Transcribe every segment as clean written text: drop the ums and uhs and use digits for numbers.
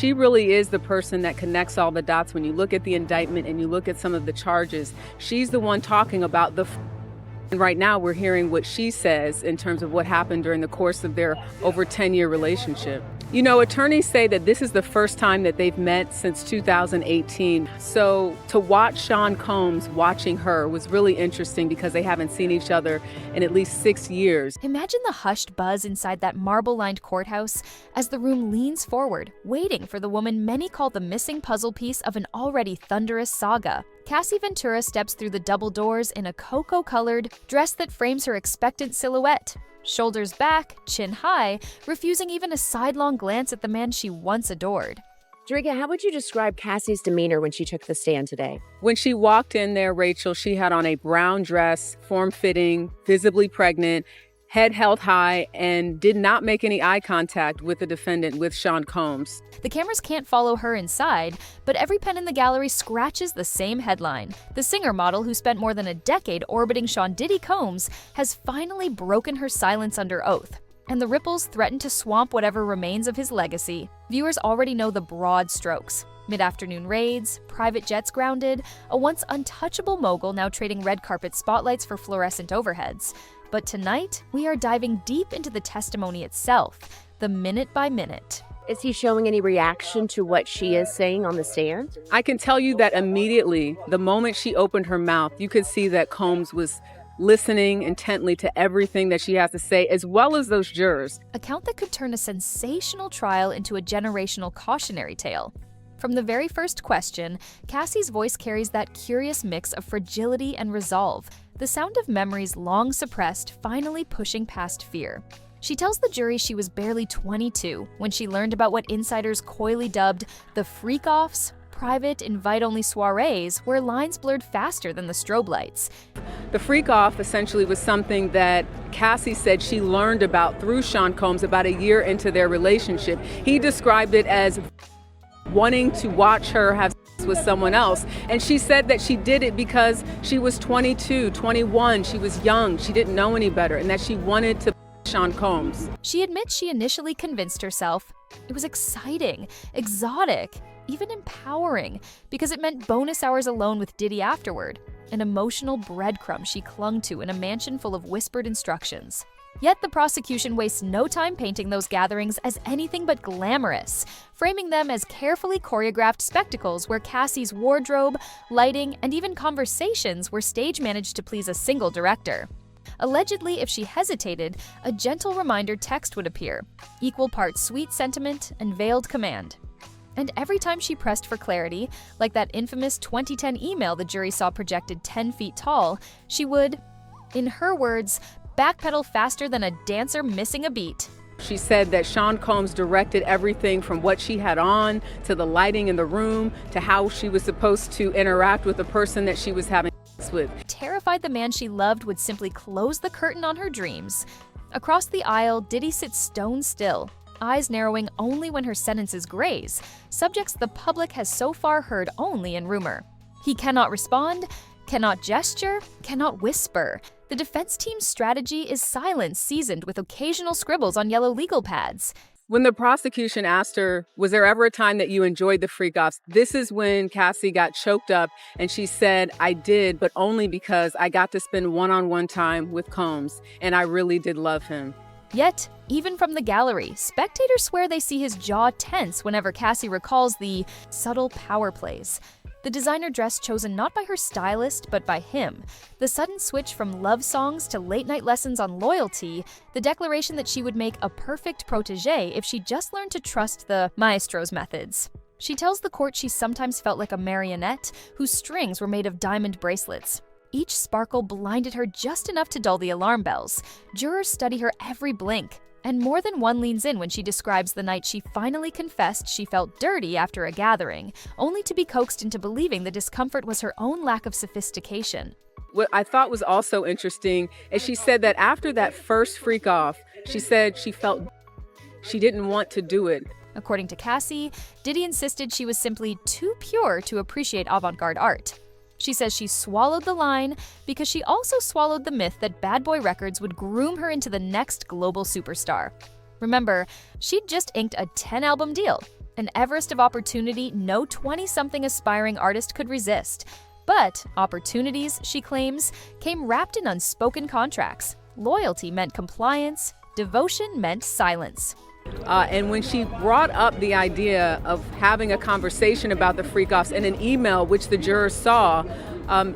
She really is the person that connects all the dots. When you look at the indictment and you look at some of the charges, she's the one talking about and right now we're hearing what she says in terms of what happened during the course of their over 10-year relationship. You know, attorneys say that this is the first time that they've met since 2018. So to watch Sean Combs watching her was really interesting because they haven't seen each other in at least 6 years. Imagine the hushed buzz inside that marble-lined courthouse as the room leans forward, waiting for the woman many call the missing puzzle piece of an already thunderous saga. Cassie Ventura steps through the double doors in a cocoa-colored dress that frames her expectant silhouette. Shoulders back, chin high, refusing even a sidelong glance at the man she once adored. Drika, how would you describe Cassie's demeanor when she took the stand today? When she walked in there, Rachel, she had on a brown dress, form-fitting, visibly pregnant, head held high, and did not make any eye contact with the defendant, with Sean Combs. The cameras can't follow her inside, but every pen in the gallery scratches the same headline. The singer model, who spent more than a decade orbiting Sean Diddy Combs, has finally broken her silence under oath. And the ripples threaten to swamp whatever remains of his legacy. Viewers already know the broad strokes. Mid-afternoon raids, private jets grounded, a once untouchable mogul now trading red carpet spotlights for fluorescent overheads. But tonight, we are diving deep into the testimony itself, the minute by minute. Is he showing any reaction to what she is saying on the stand? I can tell you that immediately, the moment she opened her mouth, you could see that Combs was listening intently to everything that she has to say, as well as those jurors. A count that could turn a sensational trial into a generational cautionary tale. From the very first question, Cassie's voice carries that curious mix of fragility and resolve, the sound of memories long suppressed finally pushing past fear. She tells the jury she was barely 22 when she learned about what insiders coyly dubbed the freak-offs, private, invite-only soirees where lines blurred faster than the strobe lights. The freak-off essentially was something that Cassie said she learned about through Sean Combs about a year into their relationship. He described it as wanting to watch her have sex with someone else. And she said that she did it because she was 22, 21, she was young, she didn't know any better, and that she wanted to Sean Combs. She admits she initially convinced herself it was exciting, exotic, even empowering, because it meant bonus hours alone with Diddy afterward, an emotional breadcrumb she clung to in a mansion full of whispered instructions. Yet the prosecution wastes no time painting those gatherings as anything but glamorous, framing them as carefully choreographed spectacles where Cassie's wardrobe, lighting, and even conversations were stage-managed to please a single director. Allegedly, if she hesitated, a gentle reminder text would appear, equal parts sweet sentiment and veiled command. And every time she pressed for clarity, like that infamous 2010 email the jury saw projected 10 feet tall, she would, in her words, backpedal faster than a dancer missing a beat. She said that Sean Combs directed everything from what she had on, to the lighting in the room, to how she was supposed to interact with the person that she was having sex with. Terrified the man she loved would simply close the curtain on her dreams. Across the aisle, Diddy sits stone still, eyes narrowing only when her sentences graze, subjects the public has so far heard only in rumor. He cannot respond, cannot gesture, cannot whisper. The defense team's strategy is silence seasoned with occasional scribbles on yellow legal pads. When the prosecution asked her, was there ever a time that you enjoyed the freak-offs? This is when Cassie got choked up and she said, I did, but only because I got to spend one-on-one time with Combs, and I really did love him. Yet, even from the gallery, spectators swear they see his jaw tense whenever Cassie recalls the subtle power plays. The designer dress chosen not by her stylist, but by him. The sudden switch from love songs to late-night lessons on loyalty. The declaration that she would make a perfect protege if she just learned to trust the maestro's methods. She tells the court she sometimes felt like a marionette whose strings were made of diamond bracelets. Each sparkle blinded her just enough to dull the alarm bells. Jurors study her every blink. And more than one leans in when she describes the night she finally confessed she felt dirty after a gathering, only to be coaxed into believing the discomfort was her own lack of sophistication. What I thought was also interesting is she said that after that first freak-off, she said she felt she didn't want to do it. According to Cassie, Diddy insisted she was simply too pure to appreciate avant-garde art. She says she swallowed the line because she also swallowed the myth that Bad Boy Records would groom her into the next global superstar. Remember, she'd just inked a 10-album deal, an Everest of opportunity no 20-something aspiring artist could resist. But opportunities, she claims, came wrapped in unspoken contracts. Loyalty meant compliance, devotion meant silence. And when she brought up the idea of having a conversation about the freak-offs in an email, which the jurors saw,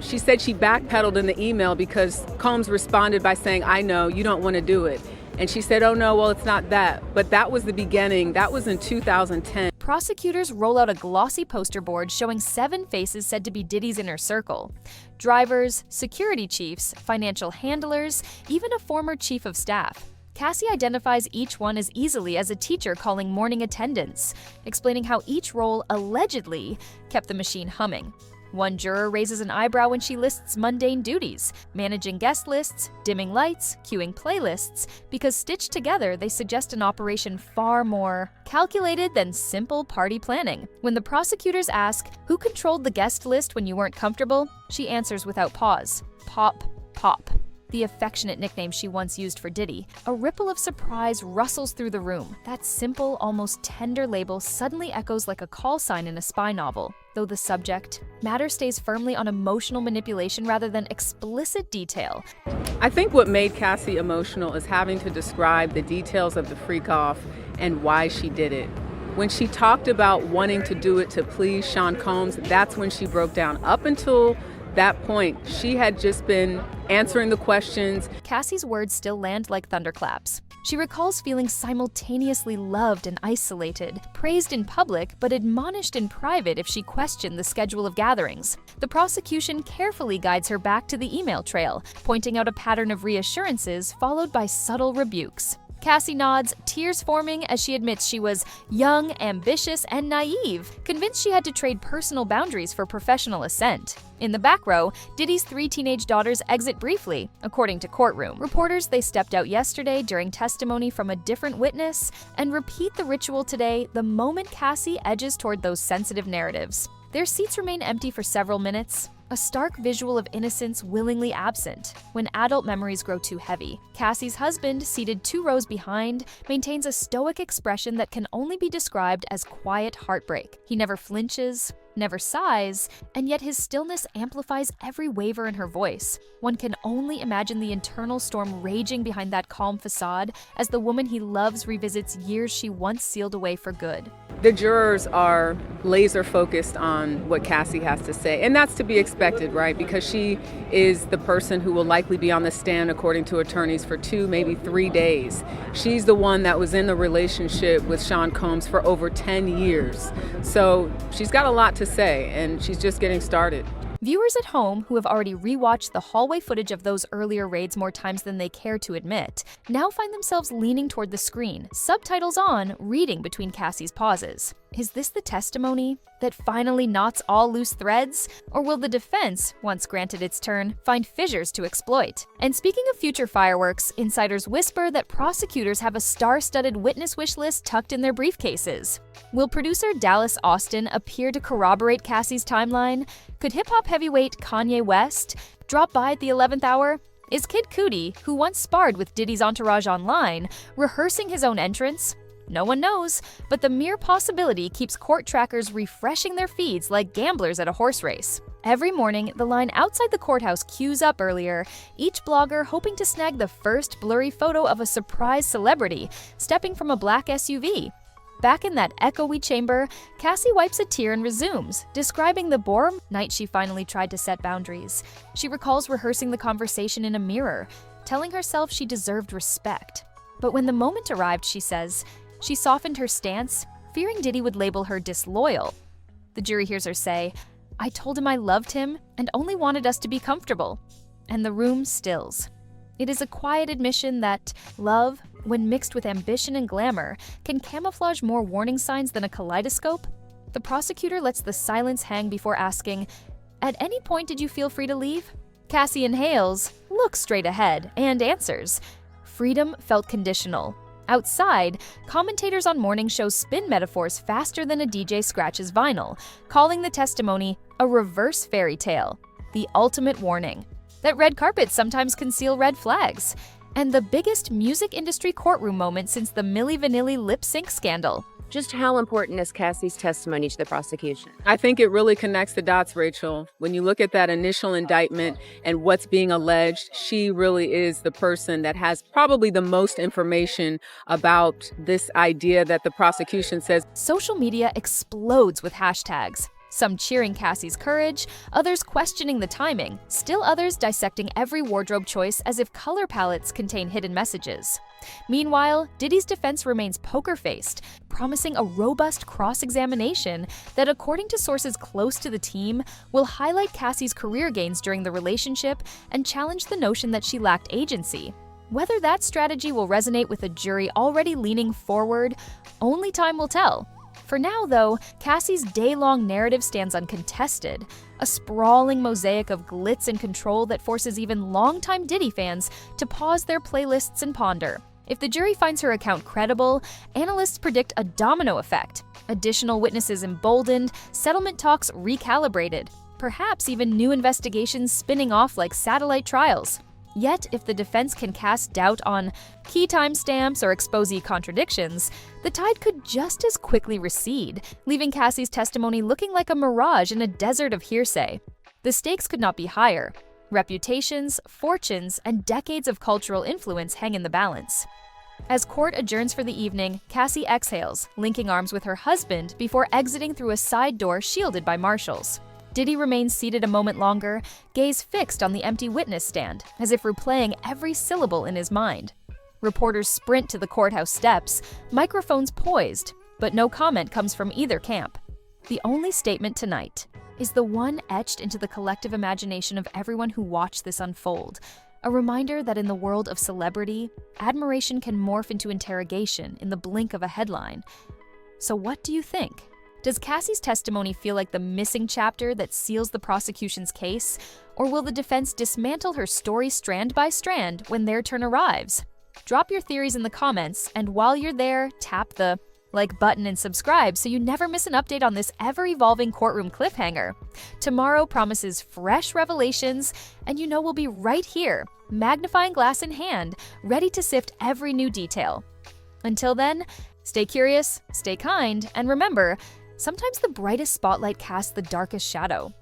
she said she backpedaled in the email because Combs responded by saying, "I know, you don't want to do it." And she said, "Oh no, well, it's not that." But that was the beginning. That was in 2010. Prosecutors roll out a glossy poster board showing 7 faces said to be Diddy's inner circle. Drivers, security chiefs, financial handlers, even a former chief of staff. Cassie identifies each one as easily as a teacher calling morning attendance, explaining how each role allegedly kept the machine humming. One juror raises an eyebrow when she lists mundane duties, managing guest lists, dimming lights, queuing playlists, because stitched together they suggest an operation far more calculated than simple party planning. When the prosecutors ask, "Who controlled the guest list when you weren't comfortable?" she answers without pause, "Pop, pop." The affectionate nickname she once used for Diddy. A ripple of surprise rustles through the room. That simple, almost tender label suddenly echoes like a call sign in a spy novel. Though the subject matter stays firmly on emotional manipulation rather than explicit detail. I think what made Cassie emotional is having to describe the details of the freak-off and why she did it. When she talked about wanting to do it to please Sean Combs, that's when she broke down. Up until that point, she had just been answering the questions. Cassie's words still land like thunderclaps. She recalls feeling simultaneously loved and isolated, praised in public but admonished in private if she questioned the schedule of gatherings. The prosecution carefully guides her back to the email trail, pointing out a pattern of reassurances followed by subtle rebukes. Cassie nods, tears forming as she admits she was young, ambitious, and naive, convinced she had to trade personal boundaries for professional ascent. In the back row, Diddy's 3 teenage daughters exit briefly, according to courtroom reporters. They stepped out yesterday during testimony from a different witness and repeat the ritual today the moment Cassie edges toward those sensitive narratives. Their seats remain empty for several minutes, a stark visual of innocence willingly absent when adult memories grow too heavy. Cassie's husband, seated 2 rows behind, maintains a stoic expression that can only be described as quiet heartbreak. He never flinches, never sighs, and yet his stillness amplifies every waver in her voice. One can only imagine the internal storm raging behind that calm facade as the woman he loves revisits years she once sealed away for good. The jurors are laser focused on what Cassie has to say, and that's to be expected, right? Because she is the person who will likely be on the stand, according to attorneys, for 2, maybe 3 days. She's the one that was in the relationship with Sean Combs for over 10 years. So she's got a lot to say, and she's just getting started. Viewers at home who have already rewatched the hallway footage of those earlier raids more times than they care to admit, now find themselves leaning toward the screen, subtitles on, reading between Cassie's pauses. Is this the testimony that finally knots all loose threads? Or will the defense, once granted its turn, find fissures to exploit? And speaking of future fireworks, insiders whisper that prosecutors have a star-studded witness wish list tucked in their briefcases. Will producer Dallas Austin appear to corroborate Cassie's timeline? Could hip-hop heavyweight Kanye West drop by at the 11th hour? Is Kid Cudi, who once sparred with Diddy's entourage online, rehearsing his own entrance? No one knows, but the mere possibility keeps court trackers refreshing their feeds like gamblers at a horse race. Every morning, the line outside the courthouse queues up earlier, each blogger hoping to snag the first blurry photo of a surprise celebrity stepping from a black SUV. Back in that echoey chamber, Cassie wipes a tear and resumes, describing the boring night she finally tried to set boundaries. She recalls rehearsing the conversation in a mirror, telling herself she deserved respect. But when the moment arrived, she says, she softened her stance, fearing Diddy would label her disloyal. The jury hears her say, "I told him I loved him and only wanted us to be comfortable." And the room stills. It is a quiet admission that love, when mixed with ambition and glamour, can camouflage more warning signs than a kaleidoscope. The prosecutor lets the silence hang before asking, "At any point did you feel free to leave?" Cassie inhales, looks straight ahead, and answers, "Freedom felt conditional." Outside, commentators on morning shows spin metaphors faster than a DJ scratches vinyl, calling the testimony a reverse fairy tale, the ultimate warning that red carpets sometimes conceal red flags, and the biggest music industry courtroom moment since the Milli Vanilli lip sync scandal. Just how important is Cassie's testimony to the prosecution? I think it really connects the dots, Rachel. When you look at that initial indictment and what's being alleged, she really is the person that has probably the most information about this idea that the prosecution says. Social media explodes with hashtags. Some cheering Cassie's courage, others questioning the timing, still others dissecting every wardrobe choice as if color palettes contain hidden messages. Meanwhile, Diddy's defense remains poker-faced, promising a robust cross-examination that, according to sources close to the team, will highlight Cassie's career gains during the relationship and challenge the notion that she lacked agency. Whether that strategy will resonate with a jury already leaning forward, only time will tell. For now, though, Cassie's day-long narrative stands uncontested, a sprawling mosaic of glitz and control that forces even longtime Diddy fans to pause their playlists and ponder. If the jury finds her account credible, analysts predict a domino effect, additional witnesses emboldened, settlement talks recalibrated, perhaps even new investigations spinning off like satellite trials. Yet, if the defense can cast doubt on key timestamps or exposee contradictions, the tide could just as quickly recede, leaving Cassie's testimony looking like a mirage in a desert of hearsay. The stakes could not be higher. Reputations, fortunes, and decades of cultural influence hang in the balance. As court adjourns for the evening, Cassie exhales, linking arms with her husband before exiting through a side door shielded by marshals. Diddy remains seated a moment longer, gaze fixed on the empty witness stand, as if replaying every syllable in his mind. Reporters sprint to the courthouse steps, microphones poised, but no comment comes from either camp. The only statement tonight is the one etched into the collective imagination of everyone who watched this unfold, a reminder that in the world of celebrity, admiration can morph into interrogation in the blink of a headline. So what do you think? Does Cassie's testimony feel like the missing chapter that seals the prosecution's case, or will the defense dismantle her story strand by strand when their turn arrives? Drop your theories in the comments, and while you're there, tap the like button and subscribe so you never miss an update on this ever-evolving courtroom cliffhanger. Tomorrow promises fresh revelations, and you know we'll be right here, magnifying glass in hand, ready to sift every new detail. Until then, stay curious, stay kind, and remember, sometimes the brightest spotlight casts the darkest shadow.